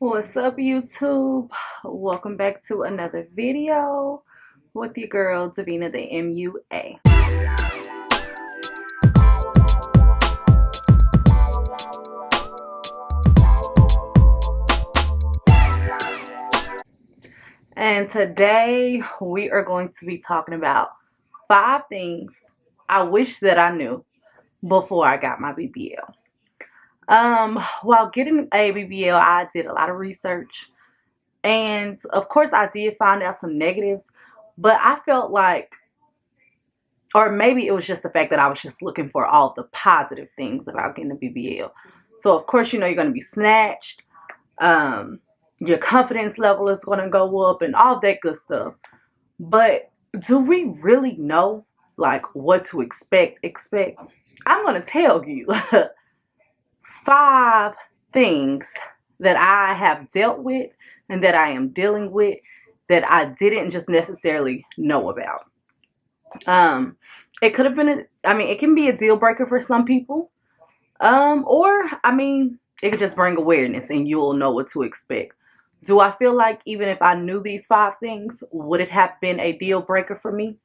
What's up, YouTube? Welcome back to another video with your girl Davina the MUA. And today we are going to be talking about 5 things I wish that I knew before I got my BBL. While getting a BBL, I did a lot of research, and of course I did find out some negatives, but I felt like, or maybe it was just the fact that I was just looking for all the positive things about getting a BBL. So of course, you're going to be snatched. Your confidence level is going to go up and all that good stuff. But do we really know like what to expect? I'm going to tell you 5 things that I have dealt with and that I am dealing with that I didn't just necessarily know about. It could have been it can be a deal breaker for some people. Or it could just bring awareness and you'll know what to expect. Do I feel like even if I knew these 5 things, would it have been a deal breaker for me?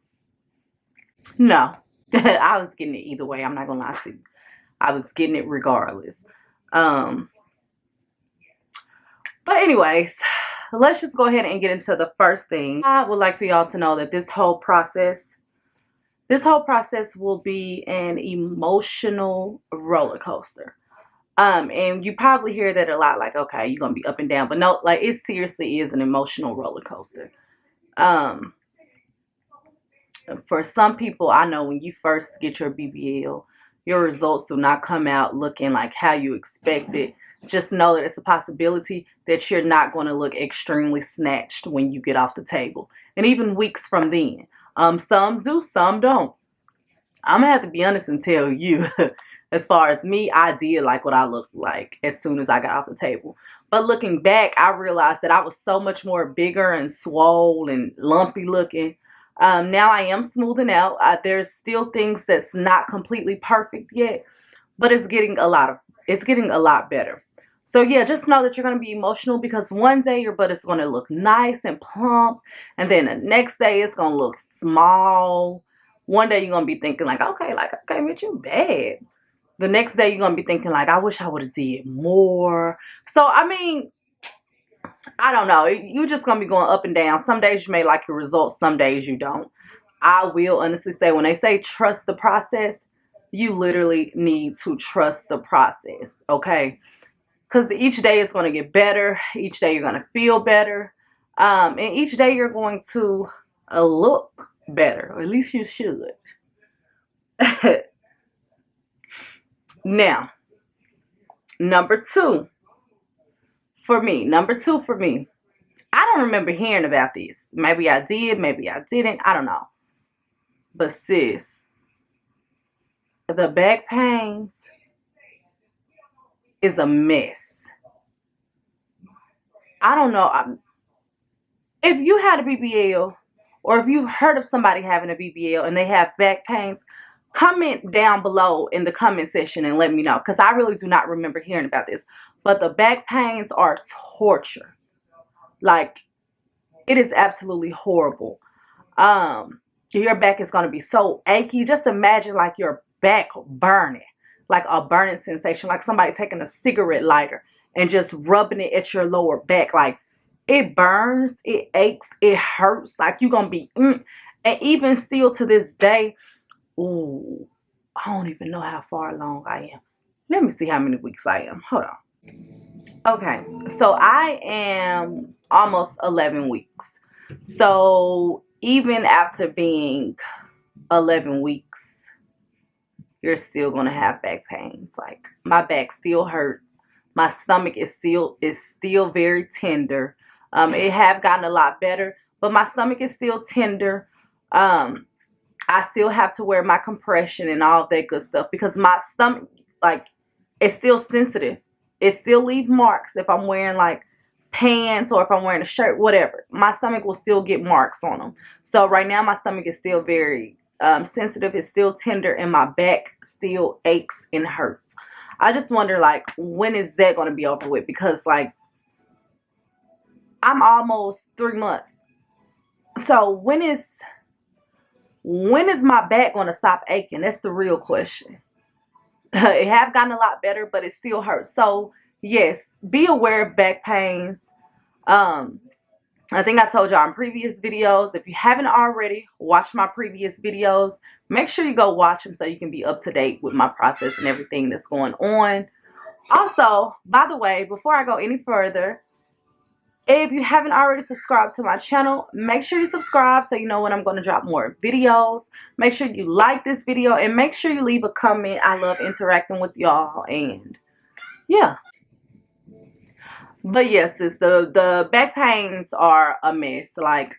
No. I was getting it either way. I'm not gonna lie to you. I was getting it regardless. But anyways, let's just go ahead and get into the first thing. I would like for y'all to know that this whole process will be an emotional roller coaster. And you probably hear that a lot, like, okay, you're gonna be up and down, but no, like, it seriously is an emotional roller coaster. For some people, I know when you first get your BBL, your results do not come out looking like how you expected. Just know that it's a possibility that you're not going to look extremely snatched when you get off the table, and even weeks from then. Some do, some don't. I'm gonna have to be honest and tell you, as far as me, I did like what I looked like as soon as I got off the table. But looking back, I realized that I was so much more bigger and swole and lumpy looking. Now I am smoothing out. There's still things that's not completely perfect yet, but it's getting a lot better. So yeah, just know that you're going to be emotional because one day your butt is going to look nice and plump, and then the next day it's going to look small. One day you're going to be thinking like, okay, bitch, you bad. The next day you're going to be thinking like, I wish I would have did more. So, I don't know. You're just going to be going up and down. Some days you may like your results. Some days you don't. I will honestly say, when they say trust the process, you literally need to trust the process, okay? Because each day is going to get better. Each day you're going to feel better. And each day you're going to look better. Or at least you should. Now, number two for me. I don't remember hearing about this. Maybe I did. Maybe I didn't. I don't know. But sis, the back pains is a mess. I don't know. If you had a BBL, or if you've heard of somebody having a BBL and they have back pains, comment down below in the comment section and let me know, because I really do not remember hearing about this. But the back pains are torture. Like, it is absolutely horrible. Your back is going to be so achy. Just imagine like your back burning, like a burning sensation, like somebody taking a cigarette lighter and just rubbing it at your lower back. Like, it burns, it aches, it hurts. Like, you're going to be, and even still to this day, ooh, I don't even know how far along I am. Let me see how many weeks I am. Hold on. Okay, so I am almost 11 weeks. So even after being 11 weeks, you're still going to have back pains. Like, my back still hurts. My stomach is still very tender. It have gotten a lot better, but my stomach is still tender. I still have to wear my compression and all that good stuff because my stomach, like, it's still sensitive. It still leaves marks if I'm wearing like pants or if I'm wearing a shirt, whatever. My stomach will still get marks on them. So right now my stomach is still very sensitive. It's still tender, and my back still aches and hurts. I just wonder, like, when is that going to be over with? Because, like, I'm almost 3 months. So when is my back gonna stop aching? That's the real question. It have gotten a lot better, but it still hurts. So yes, be aware of back pains. Um, I think I told y'all in previous videos. If you haven't already watched my previous videos, make sure you go watch them so you can be up to date with my process and everything that's going on. Also, by the way, before I go any further, if you haven't already subscribed to my channel, make sure you subscribe so you know when I'm going to drop more videos. Make sure you like this video and make sure you leave a comment. I love interacting with y'all, and yeah. But yes, the back pains are a mess. Like,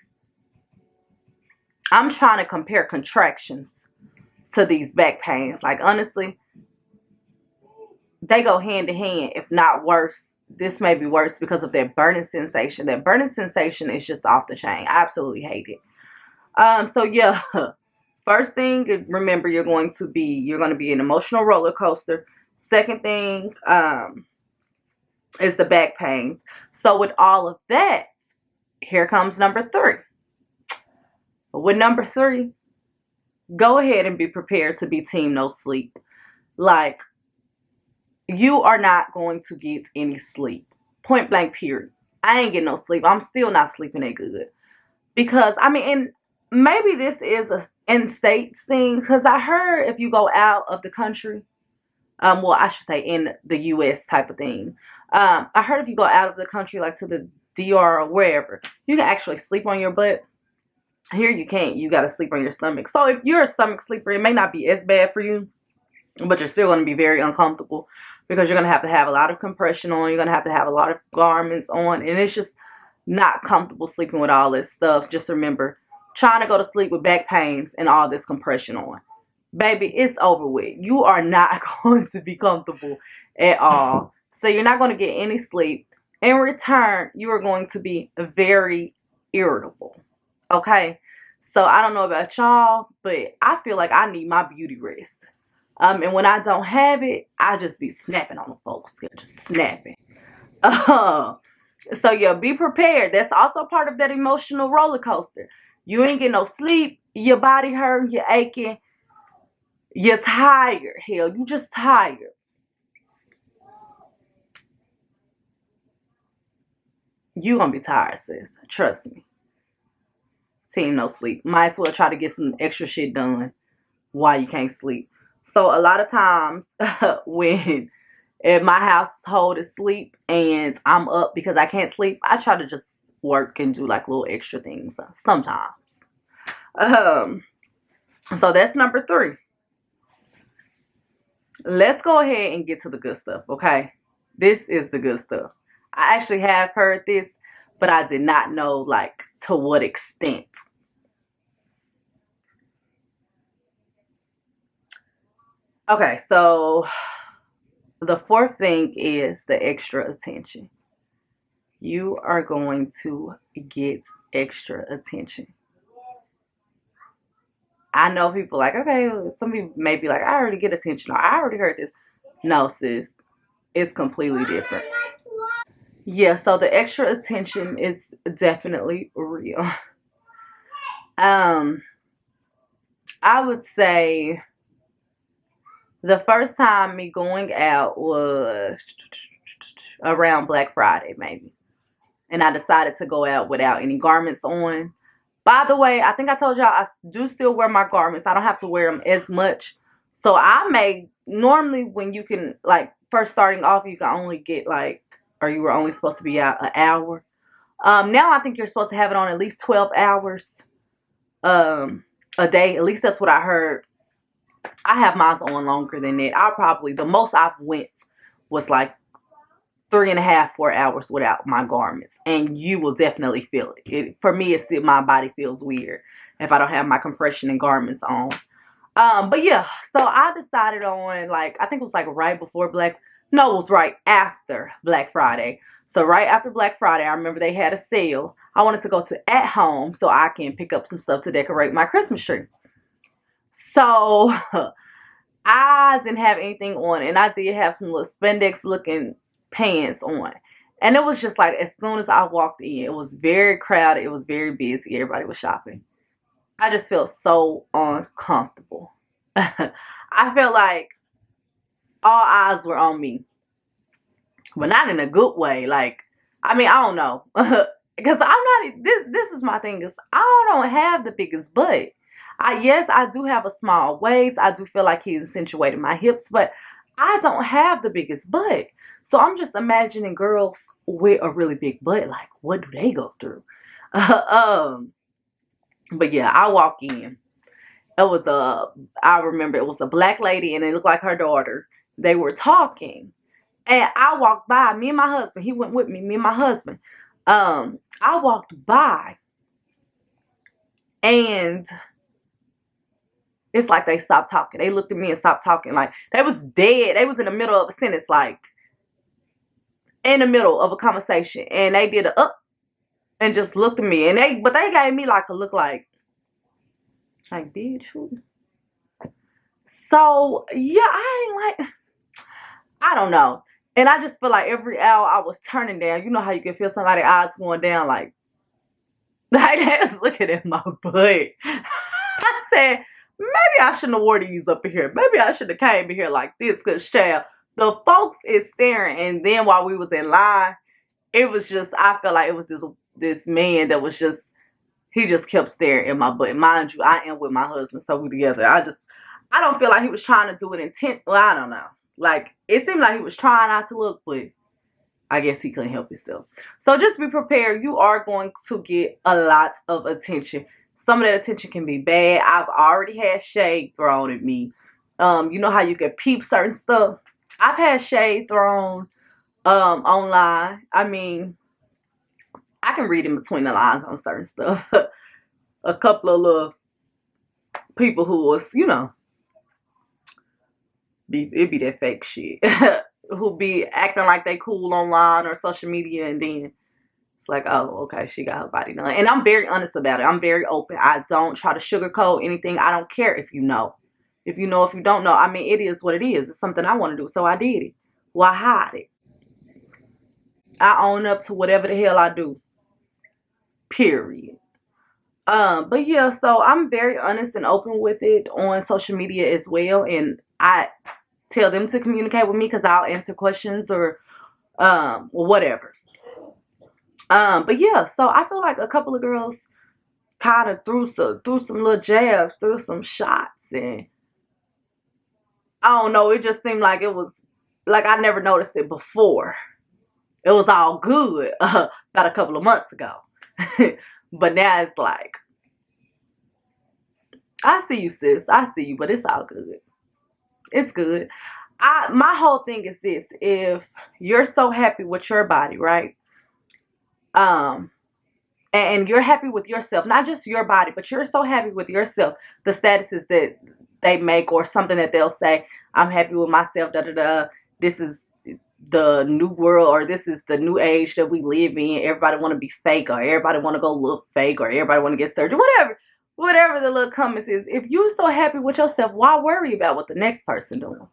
I'm trying to compare contractions to these back pains. Like, honestly, they go hand in hand, if not worse. This may be worse because of that burning sensation. That burning sensation is just off the chain. I absolutely hate it. So yeah, first thing, remember, you're going to be an emotional roller coaster. Second thing, is the back pains. So with all of that, here comes number 3. With number 3, go ahead and be prepared to be team no sleep. Like, you are not going to get any sleep. Point blank, period. I ain't getting no sleep. I'm still not sleeping that good. Because, I mean, and maybe this is a in-state thing. Because I heard if you go out of the country, well, I should say in the U.S. type of thing. I heard if you go out of the country, like to the DR or wherever, you can actually sleep on your butt. Here you can't. You got to sleep on your stomach. So if you're a stomach sleeper, it may not be as bad for you, but you're still going to be very uncomfortable because you're going to have a lot of compression on. You're going to have a lot of garments on, and it's just not comfortable sleeping with all this stuff. Just remember, trying to go to sleep with back pains and all this compression on. Baby, it's over with. You are not going to be comfortable at all. So you're not going to get any sleep. In return, you are going to be very irritable. Okay? So I don't know about y'all, but I feel like I need my beauty rest. And when I don't have it, I just be snapping on the folks. Just snapping. So yeah, be prepared. That's also part of that emotional roller coaster. You ain't getting no sleep. Your body hurting. You're aching. You're tired. Hell, you just tired. You gonna be tired, sis. Trust me. Team no sleep. Might as well try to get some extra shit done while you can't sleep. So a lot of times when if my household is asleep and I'm up because I can't sleep, I try to just work and do like little extra things sometimes. So that's number 3. Let's go ahead and get to the good stuff, okay? This is the good stuff. I actually have heard this, but I did not know, like, to what extent. Okay, so the 4th thing is the extra attention. You are going to get extra attention. I know people like, okay, some people may be like, I already get attention, or I already heard this. No, sis, it's completely different. Yeah, so the extra attention is definitely real. Um, I would say the first time me going out was around Black Friday, maybe. And I decided to go out without any garments on. By the way, I think I told y'all I do still wear my garments. I don't have to wear them as much. So I may, normally when you can, like, first starting off, you can only get like, or you were only supposed to be out an hour. Now I think you're supposed to have it on at least 12 hours a day. At least that's what I heard. I have mine on longer than that. The most I've went was like 3.5, 4 hours without my garments, and you will definitely feel it. For me, it's still, my body feels weird if I don't have my compression and garments on. But yeah, so I decided on, like, I think it was like right before it was right after Black Friday. So right after Black Friday, I remember they had a sale. I wanted to go to At Home so I can pick up some stuff to decorate my Christmas tree. So I didn't have anything on, and I did have some little spandex looking pants on. And it was just like, as soon as I walked in, it was very crowded. It was very busy. Everybody was shopping. I just felt so uncomfortable. I felt like all eyes were on me, but not in a good way. Like, I mean, I don't know. Because I'm not, this is my thing, is I don't have the biggest butt. Yes, I do have a small waist. I do feel like he accentuated my hips, but I don't have the biggest butt. So I'm just imagining girls with a really big butt, like, what do they go through? um, but yeah, I walk in. It was I remember it was a black lady and it looked like her daughter. They were talking. And I walked by, me and my husband, he went with me and my husband. I walked by and it's like they stopped talking. They looked at me and stopped talking. Like, they was dead. They was in the middle of a sentence, like, in the middle of a conversation. And they did a up and just looked at me. But they gave me like a look like bitch. So, yeah, I don't know. And I just feel like every hour I was turning down. You know how you can feel somebody's eyes going down, like they was looking at my butt. I said, maybe I shouldn't have wore these up in here. Maybe I should have came in here like this, because, child, the folks is staring. And then while we was in line, it was just, I felt like it was this man that was just, he just kept staring at my butt. Mind you, I am with my husband, so we together. I don't feel like he was trying to do it intent. Well, I don't know. Like, it seemed like he was trying not to look, but I guess he couldn't help himself. So just be prepared. You are going to get a lot of attention. Some of that attention can be bad. I've already had shade thrown at me. You know how you can peep certain stuff? I've had shade thrown online. I mean, I can read in between the lines on certain stuff. A couple of little people who was, you know, it be that fake shit. Who be acting like they cool online or social media, and then it's like, oh, okay, she got her body done. And I'm very honest about it. I'm very open. I don't try to sugarcoat anything. I don't care if you know. If you know, if you don't know. I mean, it is what it is. It's something I want to do, so I did it. Why hide it? I own up to whatever the hell I do. Period. But yeah, so I'm very honest and open with it on social media as well. And I tell them to communicate with me, because I'll answer questions or whatever. But yeah, so I feel like a couple of girls kind of threw some little jabs, threw some shots, and I don't know, it just seemed like it was like I never noticed it before. It was all good about a couple of months ago. But now it's like, I see you, sis. I see you, but it's all good. It's good. My whole thing is this: if you're so happy with your body, right? And you're happy with yourself, not just your body, but you're so happy with yourself, the statuses that they make or something that they'll say, I'm happy with myself, da da da. This is the new world, or this is the new age that we live in. Everybody want to be fake, or everybody want to go look fake, or everybody want to get surgery, whatever the little comments is. If you so happy with yourself, why worry about what the next person doing?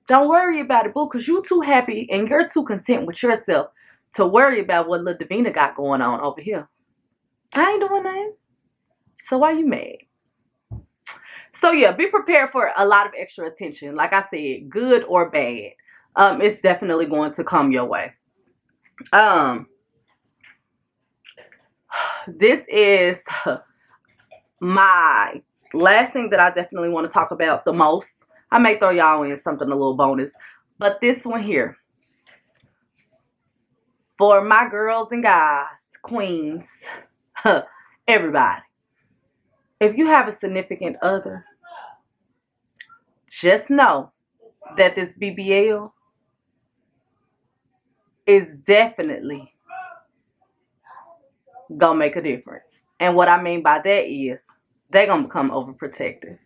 Don't worry about it, boo, because you too happy and you're too content with yourself to worry about what little Davina got going on over here. I ain't doing nothing. So why you mad? So yeah, be prepared for a lot of extra attention. Like I said, good or bad. It's definitely going to come your way. This is my last thing that I definitely want to talk about the most. I may throw y'all in something a little bonus, but this one here, for my girls and guys, queens, everybody, if you have a significant other, just know that this BBL is definitely gonna make a difference. And what I mean by that is they're gonna become overprotective.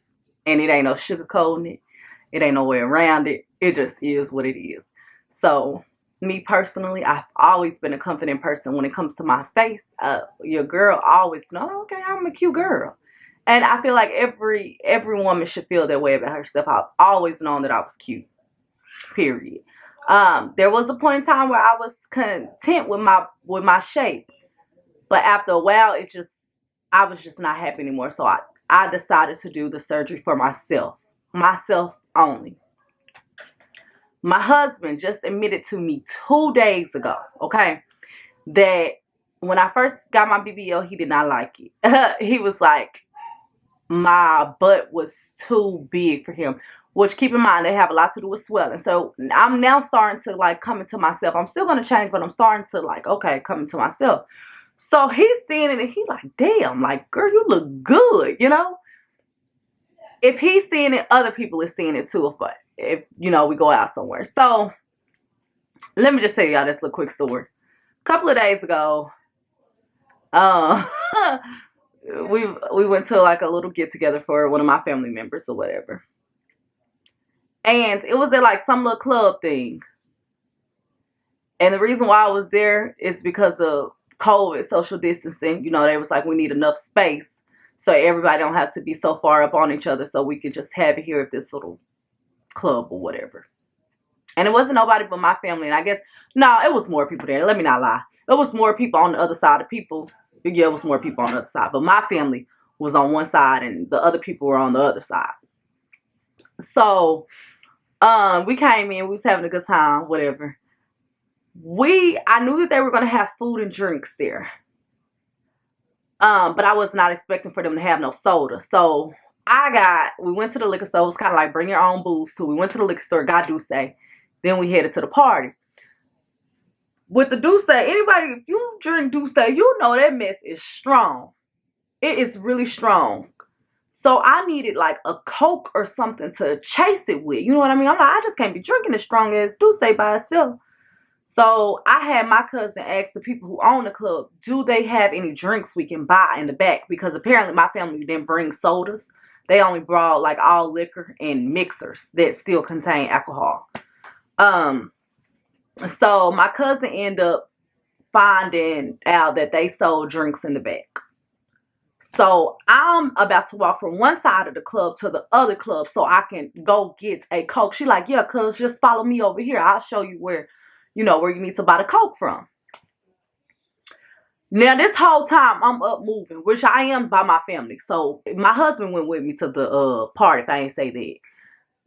And it ain't no sugarcoating it. It ain't no way around it. It just is what it is. So me personally, I've always been a confident person when it comes to my face. Your girl always know, okay, I'm a cute girl. And I feel like every woman should feel that way about herself. I've always known that I was cute. Period. There was a point in time where I was content with my shape, but after a while, I was just not happy anymore. So I decided to do the surgery for myself only. My husband just admitted to me 2 days ago, okay, that when I first got my BBL, he did not like it. He was like, my butt was too big for him. Which, keep in mind, they have a lot to do with swelling. So I'm now starting to like come into myself. I'm still gonna change, but I'm starting to like, okay, come into myself. So he's seeing it and he's like, damn, like, girl, you look good, you know? If he's seeing it, other people are seeing it too, if you know, we go out somewhere. So let me just tell y'all this little quick story. A couple of days ago, uh, we went to like a little get together for one of my family members or whatever. And it was at like some little club thing. And the reason why I was there is because of COVID, social distancing. You know, they was like, we need enough space so everybody don't have to be so far up on each other, so we could just have it here at this little club or whatever. And it wasn't nobody but my family. And I guess, no, it was more people there. Let me not lie. It was more people on the other side of people. Yeah, it was more people on the other side. But my family was on one side and the other people were on the other side. So we came in, we was having a good time, whatever. I knew that they were gonna have food and drinks there. But I was not expecting for them to have no soda. So we went to the liquor store. It was kind of like bring your own booze too. We went to the liquor store, got Douce. Then we headed to the party. With the Douce, anybody, if you drink Douce, you know that mess is strong. It is really strong. So I needed like a Coke or something to chase it with. You know what I mean? I'm like, I just can't be drinking as strong as Douce by itself. So I had my cousin ask the people who own the club, do they have any drinks we can buy in the back? Because apparently my family didn't bring sodas. They only brought like all liquor and mixers that still contain alcohol. So my cousin ended up finding out that they sold drinks in the back. So I'm about to walk from one side of the club to the other club so I can go get a Coke. She like, yeah, cuz just follow me over here. I'll show you where you need to buy the Coke from. Now, this whole time, I'm up moving, which I am by my family. So, my husband went with me to the party, if I ain't say that.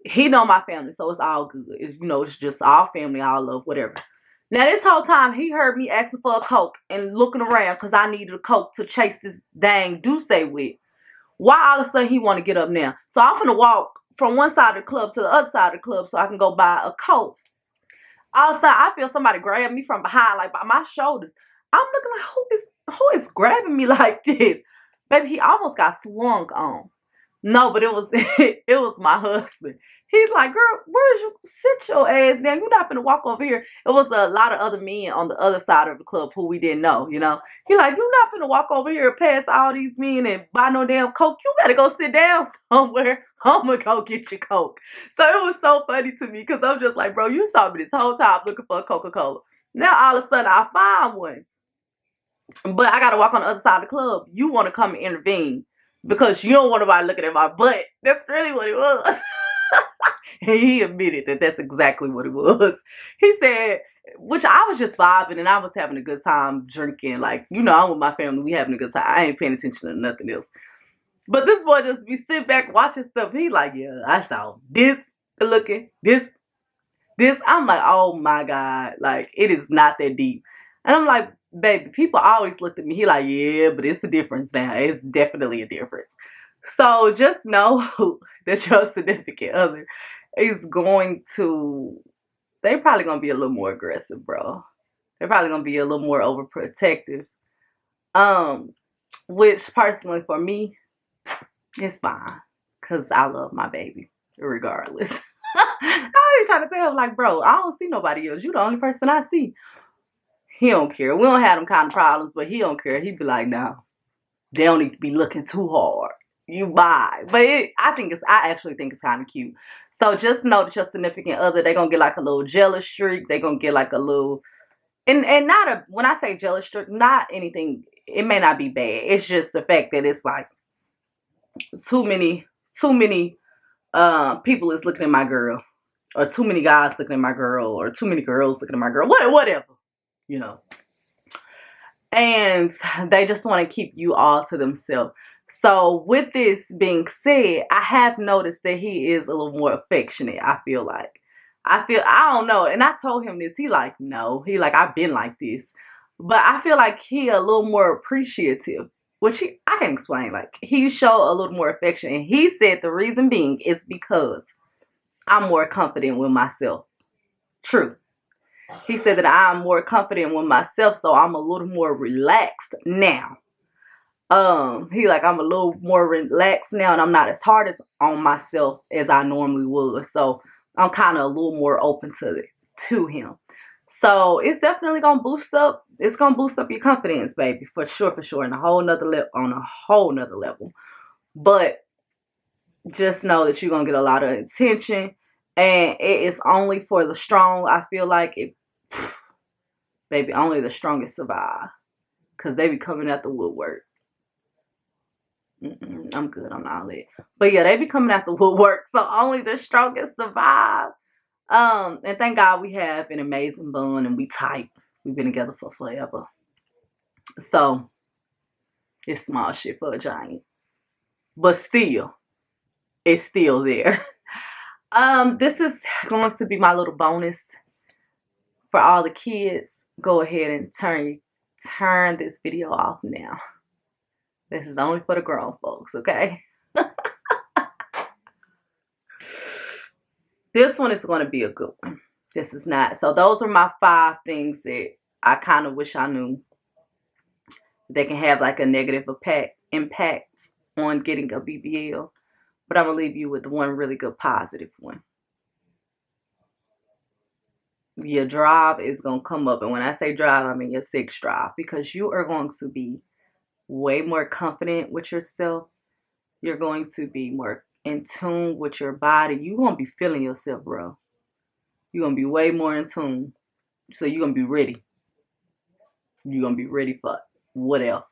He know my family, so it's all good. It's just all family, all love, whatever. Now, this whole time, he heard me asking for a Coke and looking around because I needed a Coke to chase this dang Douce with. Why all of a sudden he want to get up now? So, I'm going to walk from one side of the club to the other side of the club so I can go buy a Coke. All of a sudden, I feel somebody grab me from behind, like by my shoulders. I'm looking like, who is grabbing me like this? Baby, he almost got swung on. No, but it was it was my husband. He's like, girl, where's you sit your ass down? You're not gonna walk over here. It was a lot of other men on the other side of the club who we didn't know, you know. He like, you're not gonna walk over here past all these men and buy no damn Coke. You better go sit down somewhere. I'm gonna go get your Coke. So it was so funny to me because I'm just like, bro, you saw me this whole time looking for a Coca-Cola. Now all of a sudden I find one. But I gotta walk on the other side of the club. You wanna come and intervene because you don't want nobody looking at my butt. That's really what it was. And he admitted that that's exactly what it was. He said, which I was just vibing and I was having a good time drinking. Like, I'm with my family. We having a good time. I ain't paying attention to nothing else. But this boy just be sitting back watching stuff. He like, yeah, I saw this looking, this. I'm like, oh my God. Like, it is not that deep. And I'm like, baby, people always look at me. He like, yeah, but it's a difference now. It's definitely a difference. So just know that your significant other is they're probably going to be a little more aggressive, bro. They're probably going to be a little more overprotective. Which personally for me, it's fine. Because I love my baby, regardless. I ain't trying to tell him, like, bro, I don't see nobody else. You the only person I see. He don't care. We don't have them kind of problems, but he don't care. He be like, no, they don't need to be looking too hard. You buy. But I actually think it's kind of cute. So just know that your significant other, they're going to get like a little jealous streak. They're going to get like a little, and when I say jealous streak, not anything, it may not be bad. It's just the fact that it's like too many people is looking at my girl. or too many guys looking at my girl, or too many girls looking at my girl, whatever, you know. And they just want to keep you all to themselves. So with this being said, I have noticed that he is a little more affectionate. I don't know. And I told him this. He like, no. He like, I've been like this. But I feel like he a little more appreciative, which I can explain. Like, he showed a little more affection. And he said the reason being is because I'm more confident with myself. True. He said that I'm more confident with myself, so I'm a little more relaxed now. He like, I'm a little more relaxed now, and I'm not as hard on myself as I normally would. So I'm kind of a little more open to him. So it's definitely gonna boost up. It's gonna boost up your confidence, baby, for sure, on a whole nother level. But just know that you're gonna get a lot of attention, and it is only for the strong. I feel like baby, only the strongest survive, cause they be coming out the woodwork. I'm good. I'm not lit. But yeah, they be coming out the woodwork, so only the strongest survive. And thank God we have an amazing bond, and we tight. We've been together for forever. So it's small shit for a giant, but still, it's still there. This is going to be my little bonus for all the kids. Go ahead and turn this video off now. This is only for the grown folks, okay? This one is going to be a good one. This is not. So those are my 5 things that I kind of wish I knew. They can have like a negative impact on getting a BBL. But I'm going to leave you with one really good positive one. Your drive is going to come up. And when I say drive, I mean your sex drive. Because you are going to be way more confident with yourself. You're going to be more in tune with your body. You're going to be feeling yourself, bro. You're going to be way more in tune. So you're going to be ready. You're going to be ready for whatever.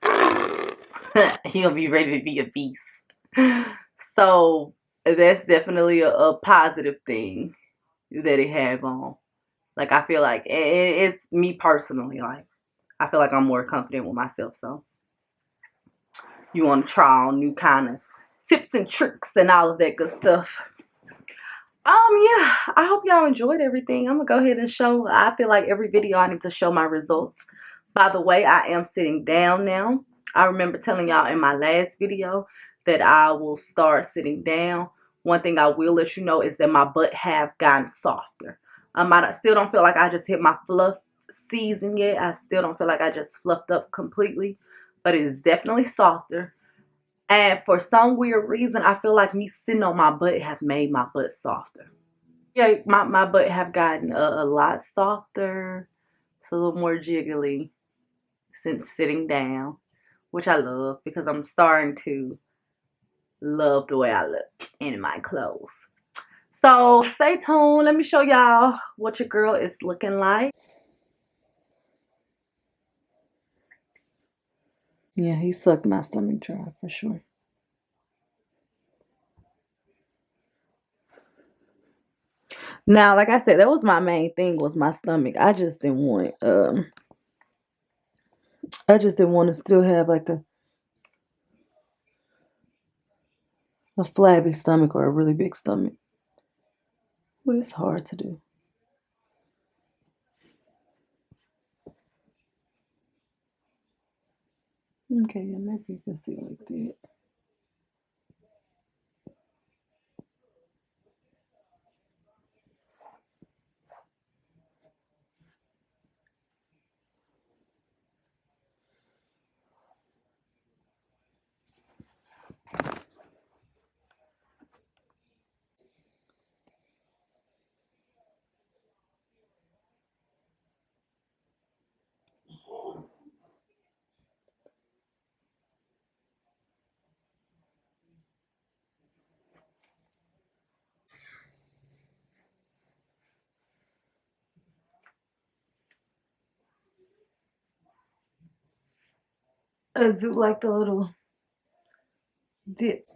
You're going to be ready to be a beast. So that's definitely a positive thing that it have on. Like, I feel like it's me personally. Like, I feel like I'm more confident with myself. So you want to try on new kind of tips and tricks and all of that good stuff. Yeah, I hope y'all enjoyed everything. I'm gonna go ahead and show. I feel like every video I need to show my results. By the way, I am sitting down now. I remember telling y'all in my last video that I will start sitting down. One thing I will let you know is that my butt have gotten softer. I still don't feel like I just hit my fluff season yet. I still don't feel like I just fluffed up completely, but it is definitely softer. And for some weird reason, I feel like me sitting on my butt have made my butt softer. Yeah, my butt have gotten a lot softer. It's a little more jiggly since sitting down, which I love because I'm starting to love the way I look in my clothes. So stay tuned. Let me show y'all what your girl is looking like. Yeah, he sucked my stomach dry for sure. Now, like I said, that was my main thing, was my stomach. I just didn't want to still have like a flabby stomach or a really big stomach. But it's hard to do. Okay, yeah, maybe you can see like that. I do like the little dip.